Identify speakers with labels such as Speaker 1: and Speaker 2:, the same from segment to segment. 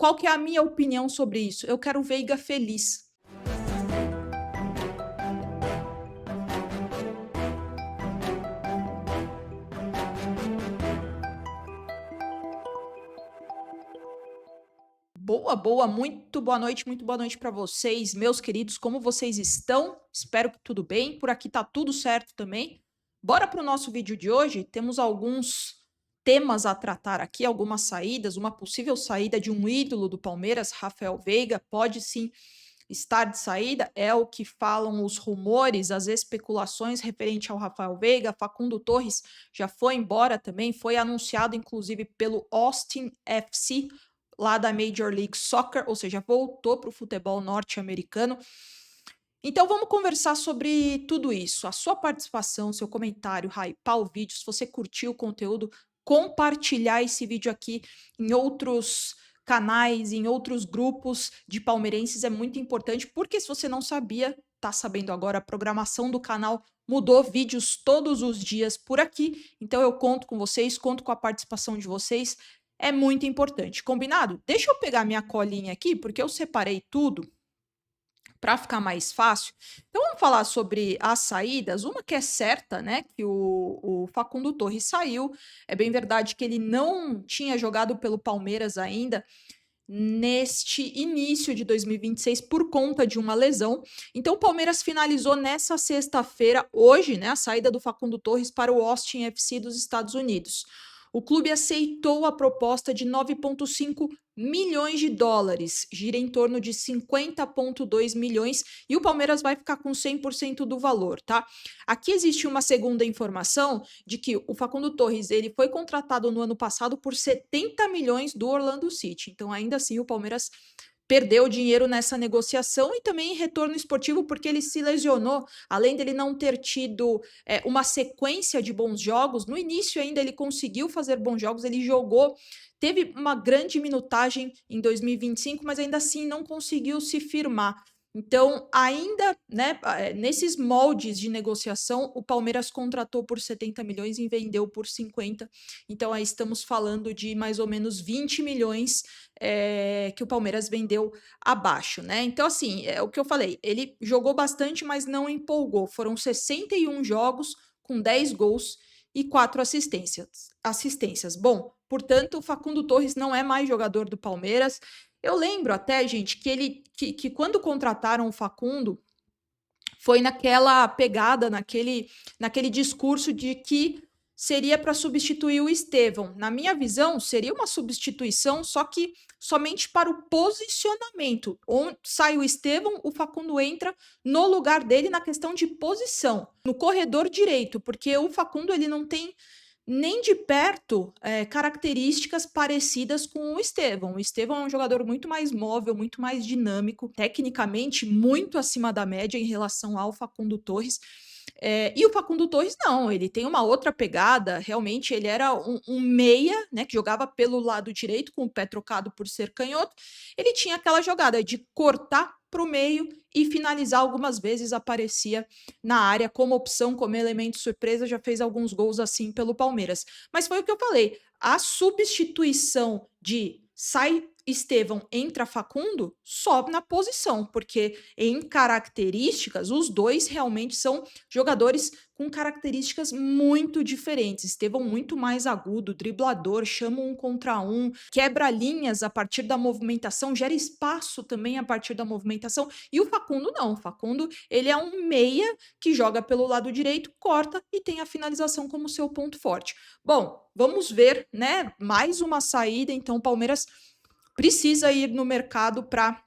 Speaker 1: Qual que é a minha opinião sobre isso? Eu quero o Veiga feliz. Boa, boa, muito boa noite para vocês, meus queridos. Como vocês estão? Espero que tudo bem. Por aqui tá tudo certo também. Bora para o nosso vídeo de hoje. Temos alguns temas a tratar aqui, algumas saídas, uma possível saída de um ídolo do Palmeiras, Rafael Veiga, pode sim estar de saída, é o que falam os rumores, as especulações referente ao Rafael Veiga. Facundo Torres já foi embora também, foi anunciado inclusive pelo Austin FC, lá da Major League Soccer, ou seja, voltou para o futebol norte-americano. Então vamos conversar sobre tudo isso. A sua participação, seu comentário, hypar o vídeo, se você curtiu o conteúdo, compartilhar esse vídeo aqui em outros canais, em outros grupos de palmeirenses é muito importante, porque se você não sabia, tá sabendo agora, a programação do canal mudou, vídeos todos os dias por aqui. Então eu conto com vocês, conto com a participação de vocês. É muito importante. Combinado? Deixa eu pegar minha colinha aqui, porque eu separei tudo para ficar mais fácil. Então vamos falar sobre as saídas. Uma que é certa, né? Que o Facundo Torres saiu. É bem verdade que ele não tinha jogado pelo Palmeiras ainda neste início de 2026 por conta de uma lesão. Então o Palmeiras finalizou nessa sexta-feira, hoje, né, a saída do Facundo Torres para o Austin FC dos Estados Unidos. O clube aceitou a proposta de 9,5 milhões de dólares, gira em torno de 50,2 milhões, e o Palmeiras vai ficar com 100% do valor, tá? Aqui existe uma segunda informação de que o Facundo Torres, ele foi contratado no ano passado por 70 milhões do Orlando City. Então, ainda assim, o Palmeiras perdeu dinheiro nessa negociação e também em retorno esportivo, porque ele se lesionou, além dele não ter tido uma sequência de bons jogos. No início ainda ele conseguiu fazer bons jogos, ele jogou, teve uma grande minutagem em 2025, mas ainda assim não conseguiu se firmar. Então, ainda, né, nesses moldes de negociação, o Palmeiras contratou por 70 milhões e vendeu por 50. Então, aí estamos falando de mais ou menos 20 milhões que o Palmeiras vendeu abaixo, né? Então, assim, é o que eu falei, ele jogou bastante, mas não empolgou. Foram 61 jogos com 10 gols e 4 assistências. Bom, portanto, o Facundo Torres não é mais jogador do Palmeiras. Eu lembro até, gente, que quando contrataram o Facundo, foi naquela pegada, naquele discurso de que seria para substituir o Estevão. Na minha visão, seria uma substituição, só que somente para o posicionamento. Onde sai o Estevão, o Facundo entra no lugar dele na questão de posição, no corredor direito, porque o Facundo ele não tem nem de perto características parecidas com o Estevão. O Estevão é um jogador muito mais móvel, muito mais dinâmico, tecnicamente muito acima da média em relação ao Facundo Torres. E o Facundo Torres não, ele tem uma outra pegada, realmente ele era um meia, né, que jogava pelo lado direito, com o pé trocado por ser canhoto. Ele tinha aquela jogada de cortar para o meio e finalizar, algumas vezes aparecia na área como opção, como elemento surpresa, já fez alguns gols assim pelo Palmeiras. Mas foi o que eu falei, a substituição de sai Estevão, entra Facundo, só na posição, porque em características, os dois realmente são jogadores com características muito diferentes. Estevão muito mais agudo, driblador, chama um contra um, quebra linhas a partir da movimentação, gera espaço também a partir da movimentação. E o Facundo não. O Facundo, ele é um meia que joga pelo lado direito, corta e tem a finalização como seu ponto forte. Bom, vamos ver, né? Mais uma saída. Então, o Palmeiras precisa ir no mercado para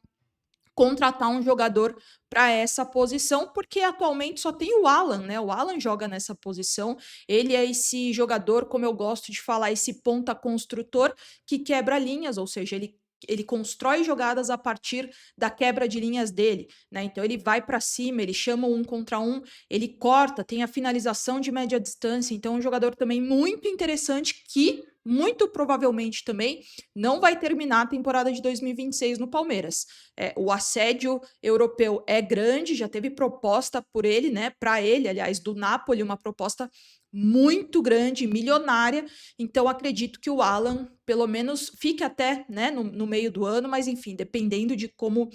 Speaker 1: contratar um jogador para essa posição, porque atualmente só tem o Alan, né? O Alan joga nessa posição. Ele é esse jogador, como eu gosto de falar, esse ponta construtor que quebra linhas, ou seja, ele constrói jogadas a partir da quebra de linhas dele, né? Então ele vai para cima, ele chama um contra um, ele corta, tem a finalização de média distância. Então é um jogador também muito interessante que muito provavelmente também não vai terminar a temporada de 2026 no Palmeiras. O assédio europeu é grande, já teve proposta por ele, né? Para ele, aliás, do Napoli, uma proposta muito grande, milionária. Então, acredito que o Alan, pelo menos, fique até, né, no meio do ano, mas enfim, dependendo de como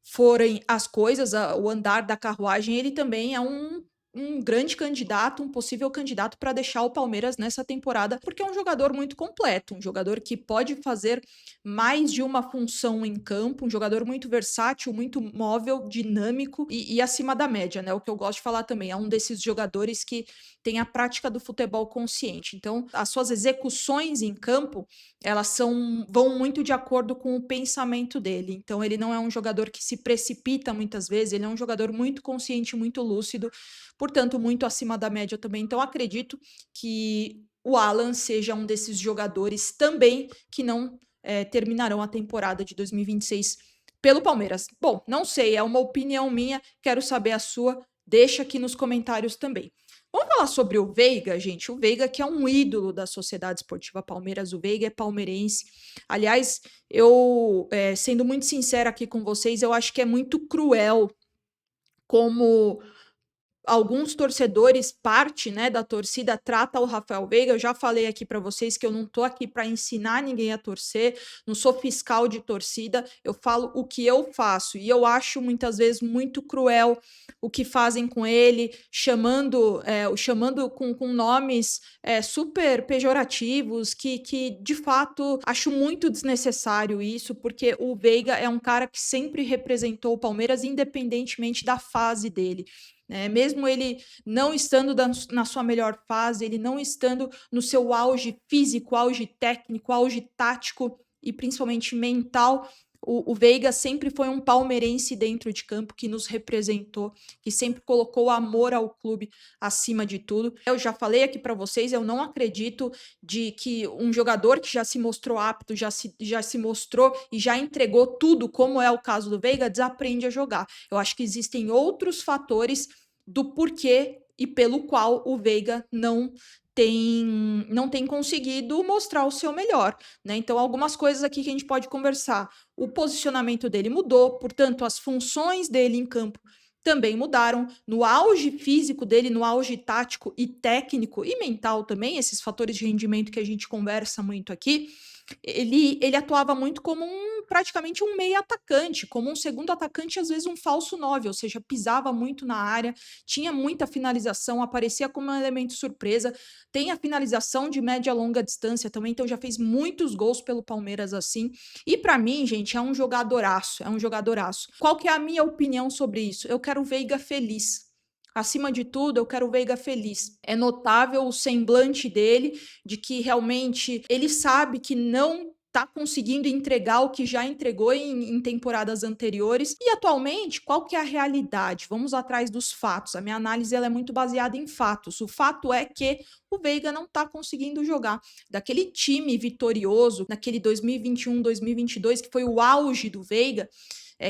Speaker 1: forem as coisas, o andar da carruagem, ele também é um grande candidato, um possível candidato para deixar o Palmeiras nessa temporada, porque é um jogador muito completo, um jogador que pode fazer mais de uma função em campo, um jogador muito versátil, muito móvel, dinâmico e acima da média, né? O que eu gosto de falar também, é um desses jogadores que tem a prática do futebol consciente. Então, as suas execuções em campo, vão muito de acordo com o pensamento dele. Então, ele não é um jogador que se precipita muitas vezes, ele é um jogador muito consciente, muito lúcido, portanto, muito acima da média também. Então, acredito que o Alan seja um desses jogadores também que não terminarão a temporada de 2026 pelo Palmeiras. Bom, não sei, é uma opinião minha, quero saber a sua, deixa aqui nos comentários também. Vamos falar sobre o Veiga, gente. O Veiga, que é um ídolo da Sociedade Esportiva Palmeiras, o Veiga é palmeirense. Aliás, eu, sendo muito sincera aqui com vocês, eu acho que é muito cruel como alguns torcedores, parte, né, da torcida trata o Rafael Veiga. Eu já falei aqui para vocês que eu não tô aqui para ensinar ninguém a torcer, não sou fiscal de torcida, eu falo o que eu faço e eu acho muitas vezes muito cruel o que fazem com ele, chamando com nomes super pejorativos, que de fato acho muito desnecessário isso, porque o Veiga é um cara que sempre representou o Palmeiras, independentemente da fase dele. Mesmo ele não estando na sua melhor fase, ele não estando no seu auge físico, auge técnico, auge tático e principalmente mental, o Veiga sempre foi um palmeirense dentro de campo que nos representou, que sempre colocou o amor ao clube acima de tudo. Eu já falei aqui para vocês, eu não acredito de que um jogador que já se mostrou apto, já se mostrou e já entregou tudo, como é o caso do Veiga, desaprende a jogar. Eu acho que existem outros fatores do porquê e pelo qual o Veiga não tem conseguido mostrar o seu melhor, né? Então, algumas coisas aqui que a gente pode conversar. O posicionamento dele mudou, portanto, as funções dele em campo também mudaram. No auge físico dele, no auge tático e técnico e mental também, esses fatores de rendimento que a gente conversa muito aqui, ele atuava muito como praticamente um meia atacante, como um segundo atacante, às vezes um falso 9, ou seja, pisava muito na área, tinha muita finalização, aparecia como um elemento surpresa, tem a finalização de média a longa distância também, então já fez muitos gols pelo Palmeiras assim. E para mim, gente, é um jogadoraço, é um jogadoraço. Qual que é a minha opinião sobre isso? Eu quero o Veiga feliz. Acima de tudo, eu quero o Veiga feliz. É notável o semblante dele, de que realmente ele sabe que não está conseguindo entregar o que já entregou em temporadas anteriores. E atualmente, qual que é a realidade? Vamos atrás dos fatos. A minha análise ela é muito baseada em fatos. O fato é que o Veiga não está conseguindo jogar. Daquele time vitorioso, naquele 2021, 2022, que foi o auge do Veiga,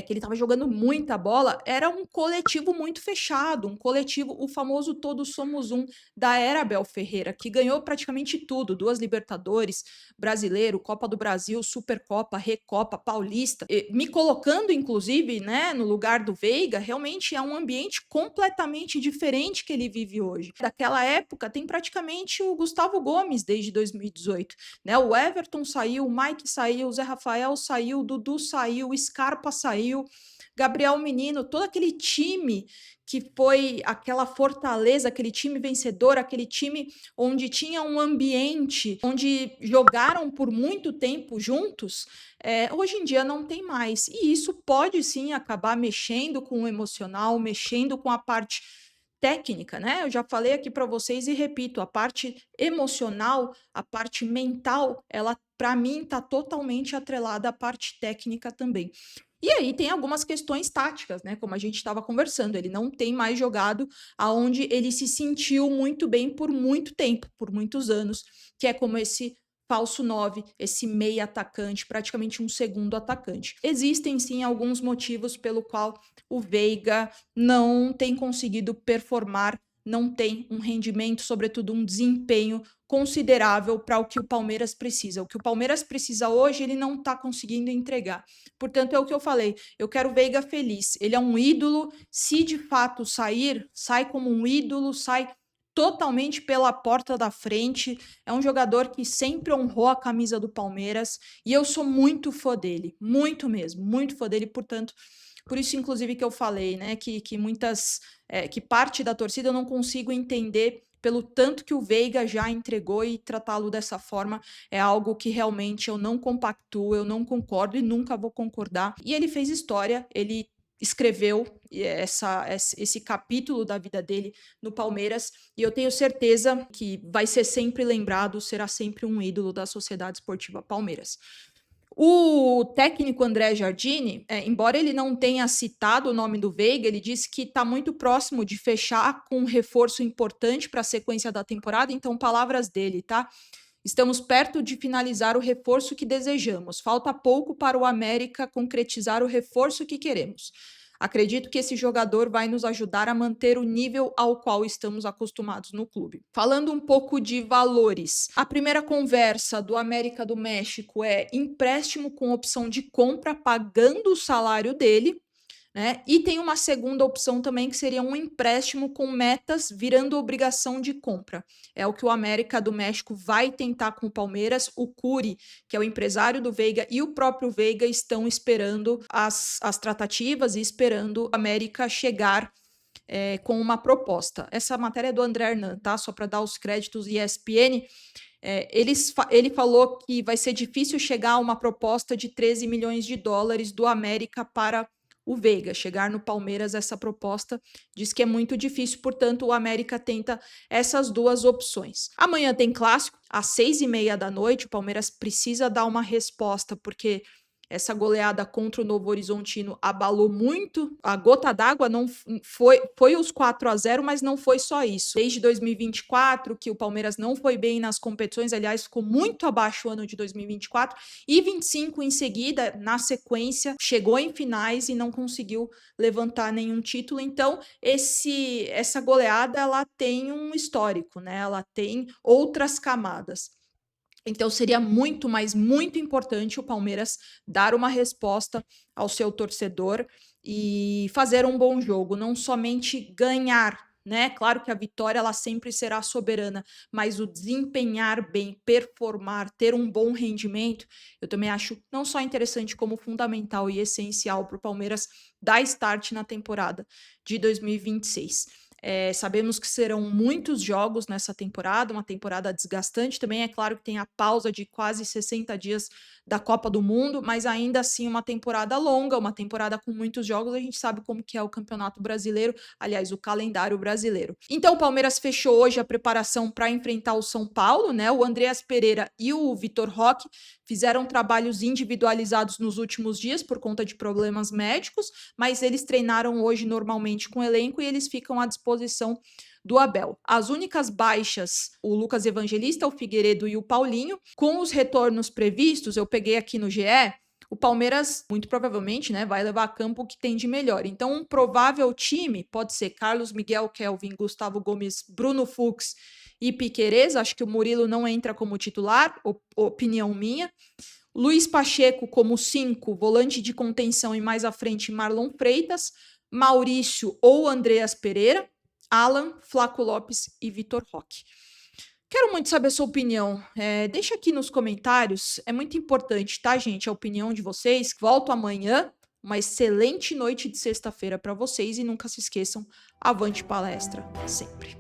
Speaker 1: que ele estava jogando muita bola, era um coletivo muito fechado, um coletivo, o famoso Todos Somos Um, da era Abel Ferreira, que ganhou praticamente tudo, 2 Libertadores, Brasileiro, Copa do Brasil, Supercopa, Recopa, Paulista, me colocando, inclusive, né, no lugar do Veiga, realmente é um ambiente completamente diferente que ele vive hoje. Daquela época, tem praticamente o Gustavo Gomes desde 2018, né, o Everton saiu, o Mike saiu, o Zé Rafael saiu, o Dudu saiu, o Scarpa saiu, Gabriel Menino, todo aquele time que foi aquela fortaleza, aquele time vencedor, aquele time onde tinha um ambiente, onde jogaram por muito tempo juntos, hoje em dia não tem mais. E isso pode sim acabar mexendo com o emocional, mexendo com a parte técnica, né? Eu já falei aqui para vocês e repito, a parte emocional, a parte mental, ela para mim está totalmente atrelada à parte técnica também. E aí tem algumas questões táticas, né? Como a gente estava conversando, ele não tem mais jogado aonde ele se sentiu muito bem por muito tempo, por muitos anos, que é como esse falso 9, esse meia atacante, praticamente um segundo atacante. Existem sim alguns motivos pelo qual o Veiga não tem conseguido performar, não tem um rendimento, sobretudo um desempenho considerável para o que o Palmeiras precisa. O que o Palmeiras precisa hoje, ele não está conseguindo entregar. Portanto, é o que eu falei. Eu quero o Veiga feliz. Ele é um ídolo. Se de fato sair, sai como um ídolo, sai totalmente pela porta da frente. É um jogador que sempre honrou a camisa do Palmeiras e eu sou muito fã dele, muito mesmo, muito fã dele. Portanto, por isso, inclusive, que eu falei, né, que parte da torcida eu não consigo entender pelo tanto que o Veiga já entregou, e tratá-lo dessa forma é algo que realmente eu não compactuo, eu não concordo e nunca vou concordar. E ele fez história, ele escreveu esse capítulo da vida dele no Palmeiras, e eu tenho certeza que vai ser sempre lembrado, será sempre um ídolo da Sociedade Esportiva Palmeiras. O técnico André Jardine, embora ele não tenha citado o nome do Veiga, ele disse que está muito próximo de fechar com um reforço importante para a sequência da temporada. Então, palavras dele, tá? Estamos perto de finalizar o reforço que desejamos. Falta pouco para o América concretizar o reforço que queremos. Acredito que esse jogador vai nos ajudar a manter o nível ao qual estamos acostumados no clube. Falando um pouco de valores, a primeira conversa do América do México é empréstimo com opção de compra, pagando o salário dele, né? E tem uma segunda opção também, que seria um empréstimo com metas virando obrigação de compra. É o que o América do México vai tentar com o Palmeiras. O Curi, que é o empresário do Veiga, e o próprio Veiga estão esperando as tratativas e esperando o América chegar com uma proposta. Essa matéria é do André Hernan, tá? Só para dar os créditos ESPN. Ele falou que vai ser difícil chegar a uma proposta de 13 milhões de dólares do América para o Veiga. Chegar no Palmeiras, essa proposta diz que é muito difícil, portanto o América tenta essas duas opções. Amanhã tem clássico, às 6h30 da noite, o Palmeiras precisa dar uma resposta, porque essa goleada contra o Novo Horizontino abalou muito. A gota d'água não foi os 4-0, mas não foi só isso. Desde 2024, que o Palmeiras não foi bem nas competições, aliás, ficou muito abaixo o ano de 2024, e 25 em seguida, na sequência, chegou em finais e não conseguiu levantar nenhum título. Então, essa goleada, ela tem um histórico, né? Ela tem outras camadas. Então, seria muito, mas muito importante o Palmeiras dar uma resposta ao seu torcedor e fazer um bom jogo, não somente ganhar, né? Claro que a vitória ela sempre será soberana, mas o desempenhar bem, performar, ter um bom rendimento, eu também acho não só interessante, como fundamental e essencial para o Palmeiras dar start na temporada de 2026. Sabemos que serão muitos jogos nessa temporada, uma temporada desgastante também. É claro que tem a pausa de quase 60 dias da Copa do Mundo, mas ainda assim uma temporada longa, uma temporada com muitos jogos. A gente sabe como que é o Campeonato Brasileiro, aliás, o calendário brasileiro. Então o Palmeiras fechou hoje a preparação para enfrentar o São Paulo, né? O Andreas Pereira e o Vitor Roque fizeram trabalhos individualizados nos últimos dias por conta de problemas médicos, mas eles treinaram hoje normalmente com o elenco e eles ficam à disposição do Abel. As únicas baixas, o Lucas Evangelista, o Figueiredo e o Paulinho. Com os retornos previstos, eu peguei aqui no GE, o Palmeiras, muito provavelmente, né, vai levar a campo o que tem de melhor. Então, um provável time pode ser Carlos Miguel, Kelvin, Gustavo Gomes, Bruno Fux e Piquerez. Acho que o Murilo não entra como titular, opinião minha. Luiz Pacheco como 5, volante de contenção, e mais à frente Marlon Freitas, Maurício ou Andreas Pereira, Alan, Flaco Lopes e Vitor Roque. Quero muito saber a sua opinião. Deixa aqui nos comentários. É muito importante, tá, gente? A opinião de vocês. Volto amanhã. Uma excelente noite de sexta-feira para vocês. E nunca se esqueçam, avante palestra sempre.